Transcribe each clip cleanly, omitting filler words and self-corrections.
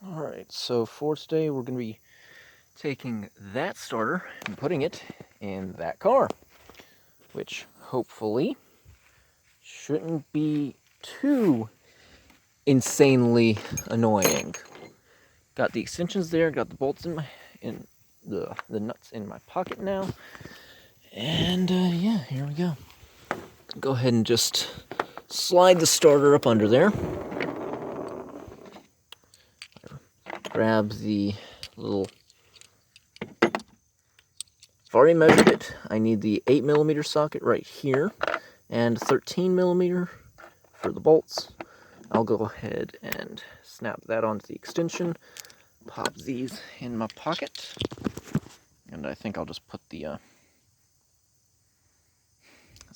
Alright, so for today we're going to be taking that starter and putting it in that car, which hopefully shouldn't be too insanely annoying. Got the extensions there, got the bolts in the nuts in my pocket now, and yeah, here we go. Go ahead and just slide the starter up under there. Grab the little... I've already measured it. I need the 8mm socket right here and 13mm for the bolts. I'll go ahead and snap that onto the extension, pop these in my pocket, and I think I'll just put the, as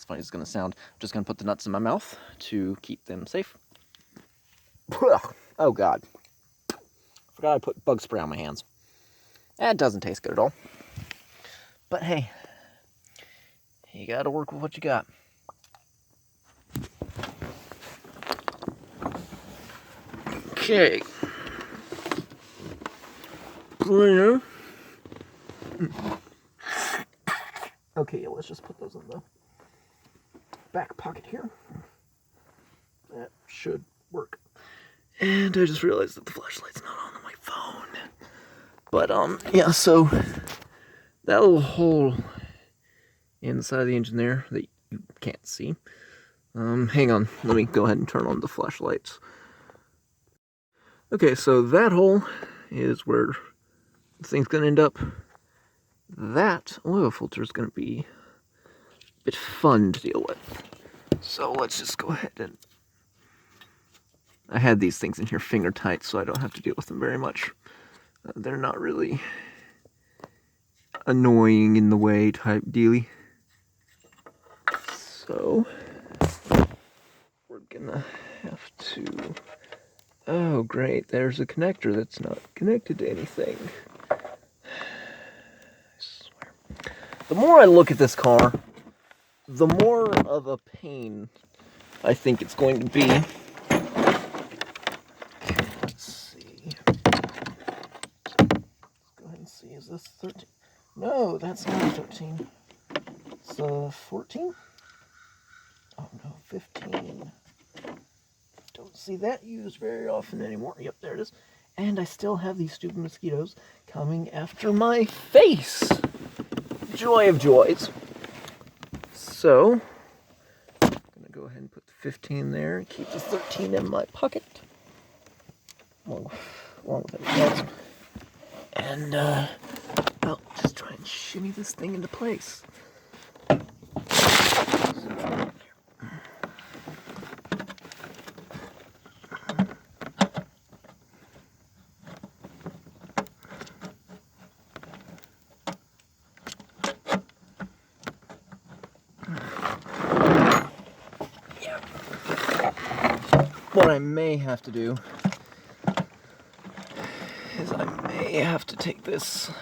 funny as it's going to sound, I'm just going to put the nuts in my mouth to keep them safe. Oh god. Forgot I put bug spray on my hands. That doesn't taste good at all. But hey, you gotta work with what you got. Okay. Okay, let's just put those in the back pocket here. That should work. And I just realized that the flashlight's not on my phone. But, yeah, so that little hole inside the engine there that you can't see. Hang on, let me go ahead and turn on the flashlights. Okay, so that hole is where the thing's gonna end up. That oil filter is gonna be a bit fun to deal with. So let's just go ahead and... I had these things in here finger tight, so I don't have to deal with them very much. They're not really annoying in the way type dealy. So we're gonna have to... Oh great, there's a connector that's not connected to anything. I swear. The more I look at this car, the more of a pain I think it's going to be. Let's see. Let's go ahead and see, is this 13? No, that's not 13. It's 14? Oh no, 15. Don't see that used very often anymore. Yep, there it is. And I still have these stupid mosquitoes coming after my face. Joy of joys. So, I'm gonna go ahead and put the 15 there and keep the 13 in my pocket. Along with everything else. And, I'll just try and shimmy this thing into place. What I may have to do is I may have to take this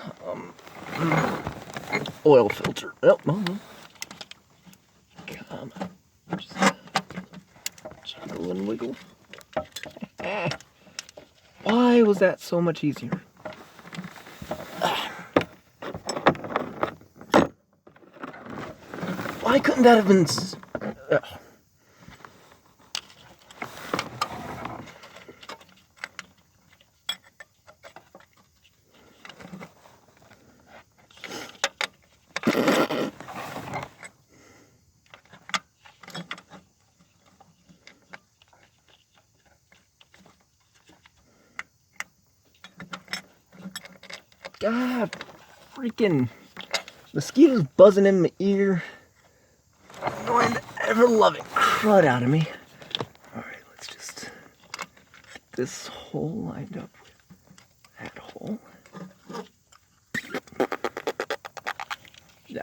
oil filter. Oh, come on. Just jiggle and wiggle. Why was that so much easier? Why couldn't that have been... God, freaking mosquitoes buzzing in my ear. Annoying the ever-loving crud out of me. Alright, let's just get this hole lined up with that hole. Yeah.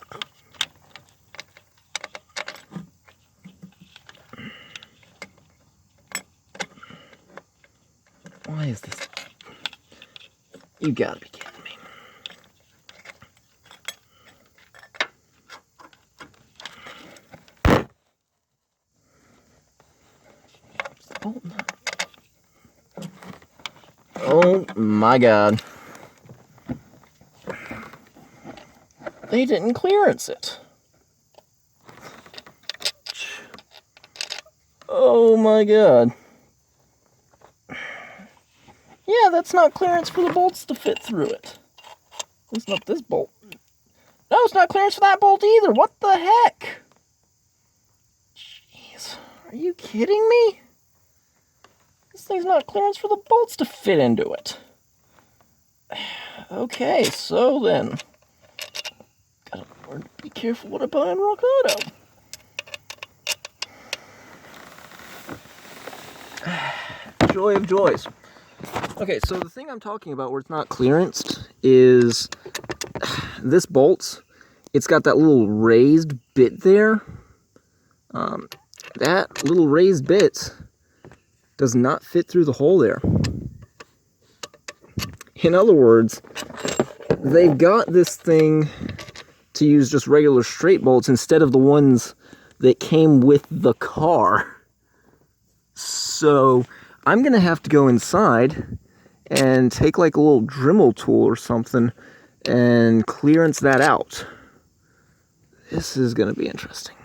Why is this? You gotta be kidding me. Bolt nut. Oh my god. They didn't clearance it. Oh my god. Yeah, that's not clearance for the bolts to fit through it. It's not this bolt. No, it's not clearance for that bolt either. What the heck? Jeez. Are you kidding me? This thing's not clearance for the bolts to fit into it. Okay, so then. Gotta learn to be careful what I buy in Rock Auto. Joy of joys. Okay, so the thing I'm talking about where it's not clearanced is this bolt. It's got that little raised bit there. That little raised bit does not fit through the hole there. In other words, they've got this thing to use just regular straight bolts instead of the ones that came with the car. So I'm going to have to go inside and take like a little Dremel tool or something and clearance that out. This is going to be interesting.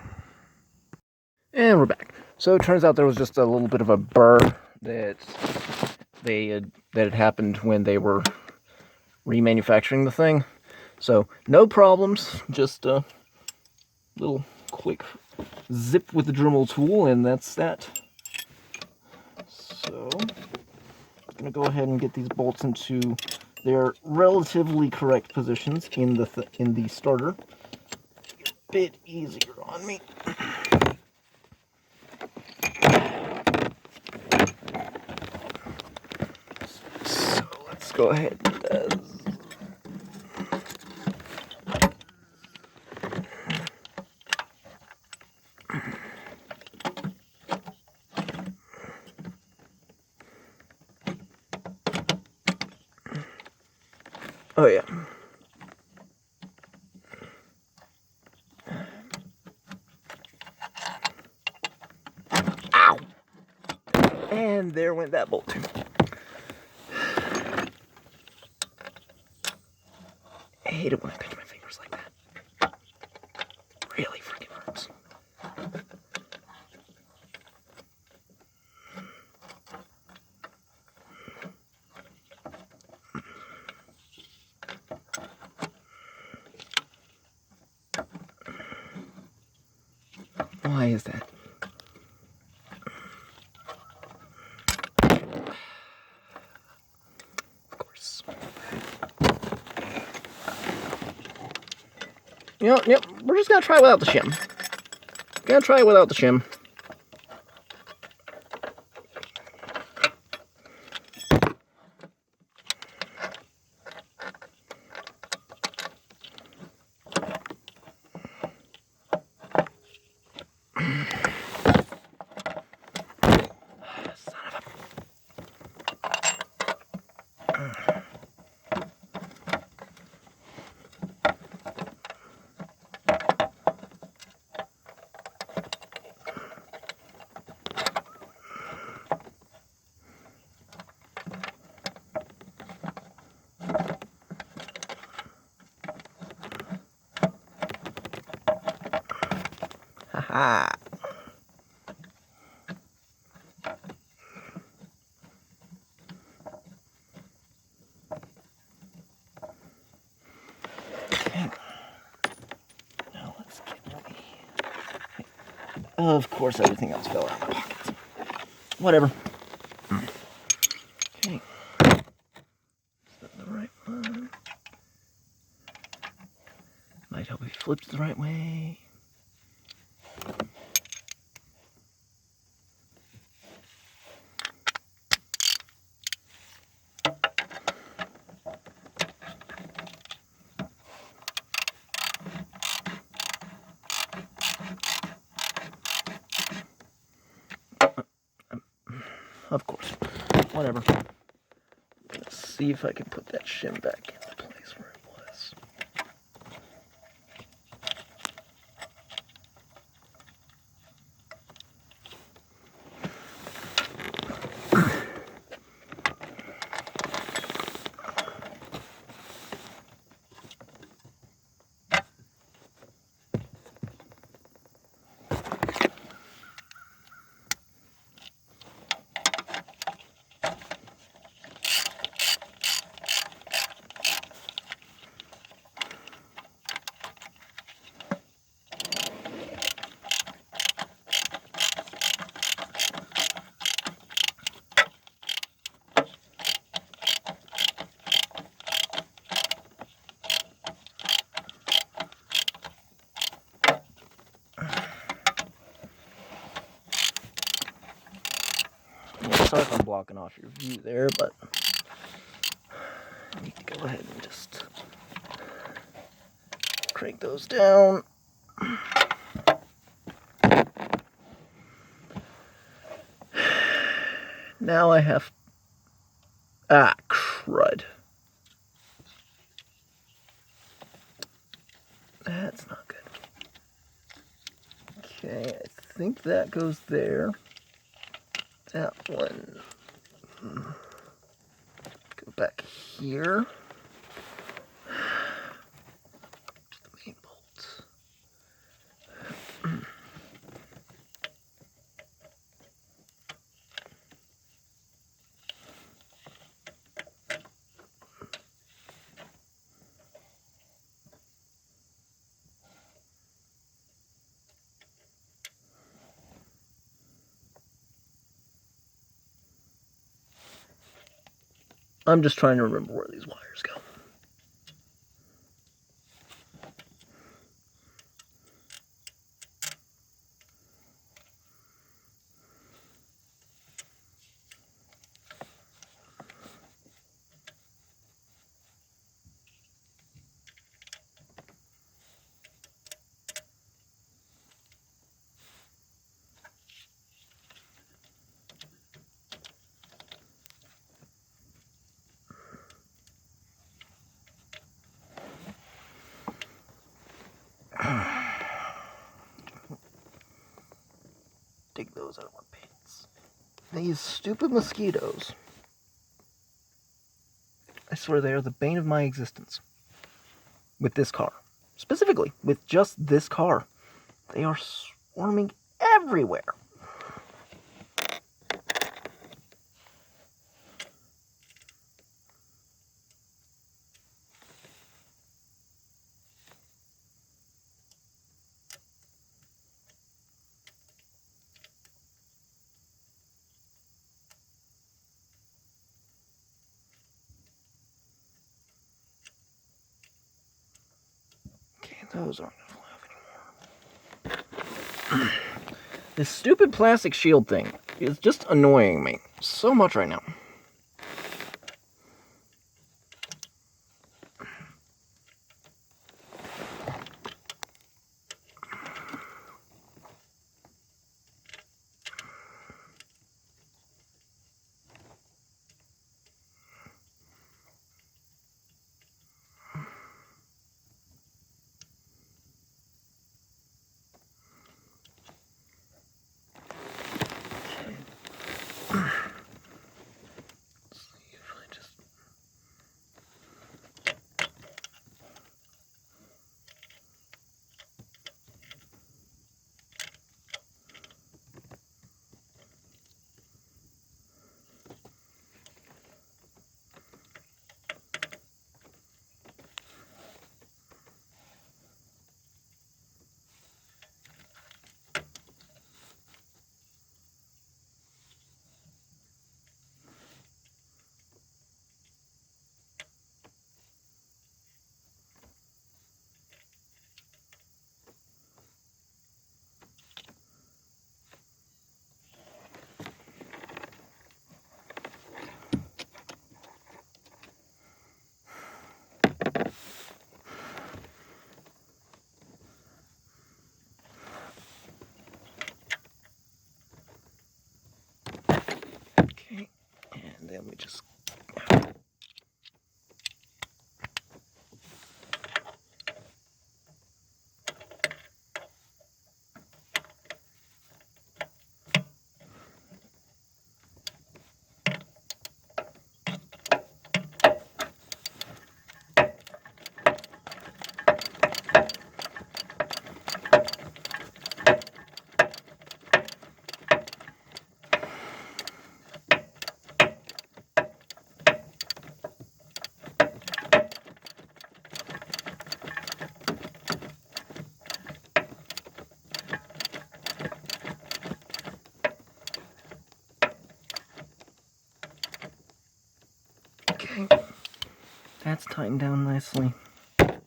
And we're back. So it turns out there was just a little bit of a burr that had happened when they were remanufacturing the thing. So no problems, just a little quick zip with the Dremel tool, and that's that. So I'm gonna go ahead and get these bolts into their relatively correct positions in the starter. A bit easier on me. So let's go ahead. Oh yeah. Ow! And there went that bolt too. I hate it when I pinch my fingers like that. Really freaking hurts. Why is that? Of course. Yep, we're just gonna try without the shim. Gonna try it without the shim. Haha. Okay. Now let's get ready. Of course, everything else fell out of my pockets. Whatever. Okay. Is that the right one? Might help if you flipped the right way. Of course. Whatever. Let's see if I can put that shim back in the place where it was. Sorry if I'm blocking off your view there, but I need to go ahead and just crank those down. Now I have... Ah, crud. That's not good. Okay, I think that goes there. That one... Go back here. To the main bolt. I'm just trying to remember where these wires go. Dig those out of my pants. These stupid mosquitoes. I swear they are the bane of my existence. With this car. Specifically, with just this car. They are swarming everywhere. Those aren't going to fly off anymore. This stupid plastic shield thing is just annoying me so much right now. Okay, and then we just... Okay, that's tightened down nicely. And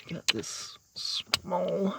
we got this small...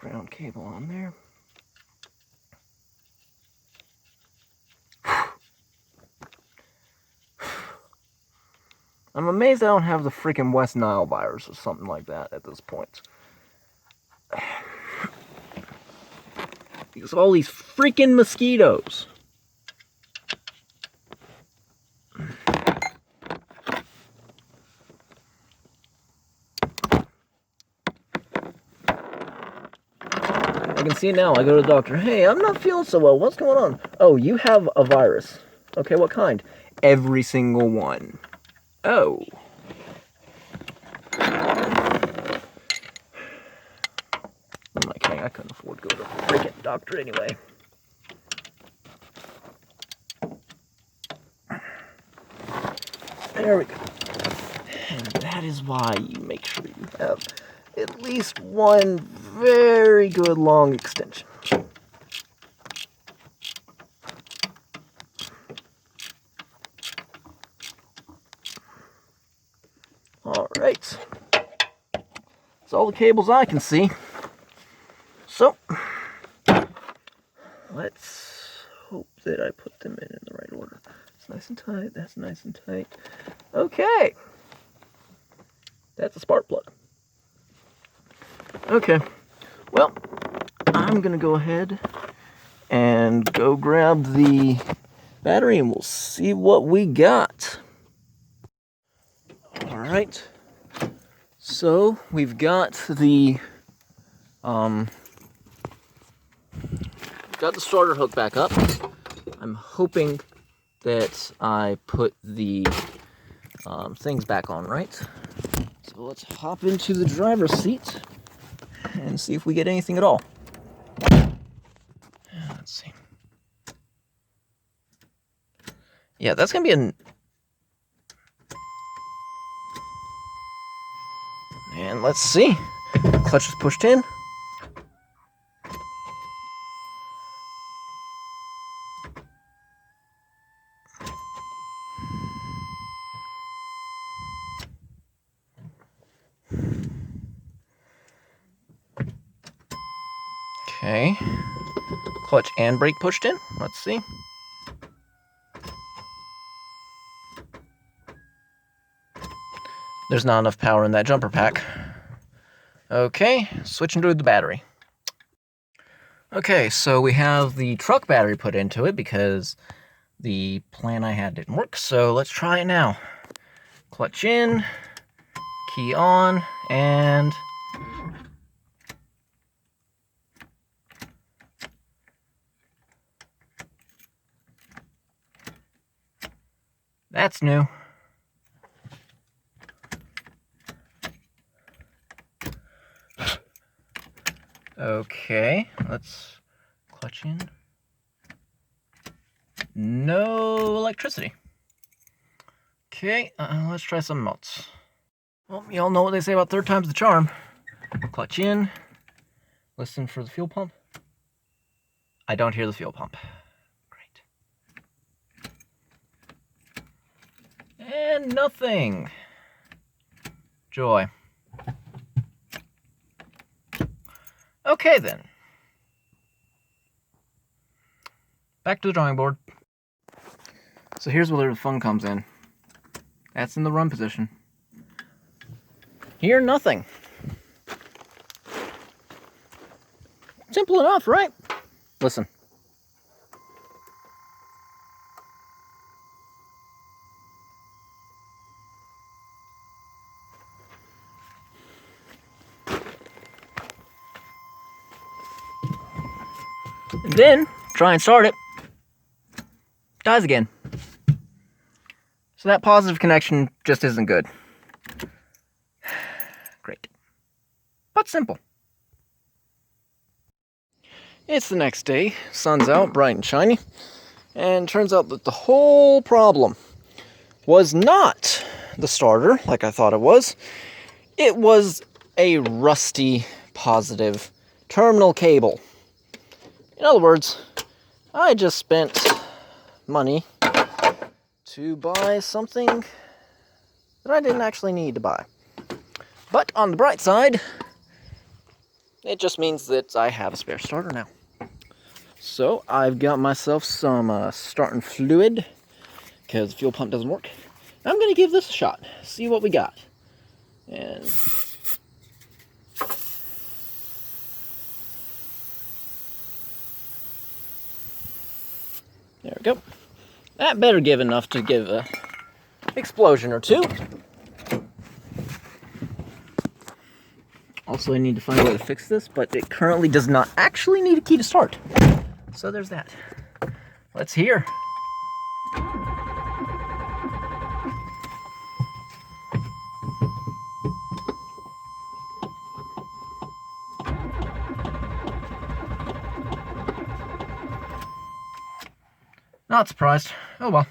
ground cable on there. I'm amazed I don't have the freaking West Nile virus or something like that at this point. Because all these freaking mosquitoes. I can see now. I go to the doctor. Hey, I'm not feeling so well. What's going on? Oh, you have a virus. Okay, what kind? Every single one. Oh. I'm like, hey, I couldn't afford to go to the freaking doctor anyway. There we go. And that is why you make sure you have at least one very good long extension. Alright. That's all the cables I can see. So, let's hope that I put them in the right order. It's nice and tight. That's nice and tight. Okay. That's a spark plug. Okay. Well, I'm going to go ahead and go grab the battery and we'll see what we got. Alright. So, we've got the starter hook back up. I'm hoping that I put the things back on right. So let's hop into the driver's seat and see if we get anything at all. Let's see. Yeah, that's gonna be an... And let's see. Clutch is pushed in. Okay. Clutch and brake pushed in. Let's see. There's not enough power in that jumper pack. Okay, switching to the battery. Okay, so we have the truck battery put into it because the plan I had didn't work. So let's try it now. Clutch in, key on, and... That's new. Okay, let's clutch in. No electricity. Okay, let's try something else. Well, you all know what they say about third time's the charm. Clutch in. Listen for the fuel pump. I don't hear the fuel pump. Great. And nothing. Joy. Okay then. Back to the drawing board. So here's where the fun comes in. That's in the run position. Here, nothing. Simple enough, right? Listen. And then, try and start it. Dies again. So that positive connection just isn't good. Great. But simple. It's the next day. Sun's out, bright and shiny. And turns out that the whole problem was not the starter, like I thought it was. It was a rusty positive terminal cable. In other words, I just spent money to buy something that I didn't actually need to buy. But on the bright side, It just means that I have a spare starter now. So I've got myself some starting fluid because the fuel pump doesn't work. I'm going to give this a shot, see what we got. And there we go. That better give enough to give a explosion or two. Also, I need to find a way to fix this, but it currently does not actually need a key to start. So there's that. Let's hear. Not surprised. Oh well.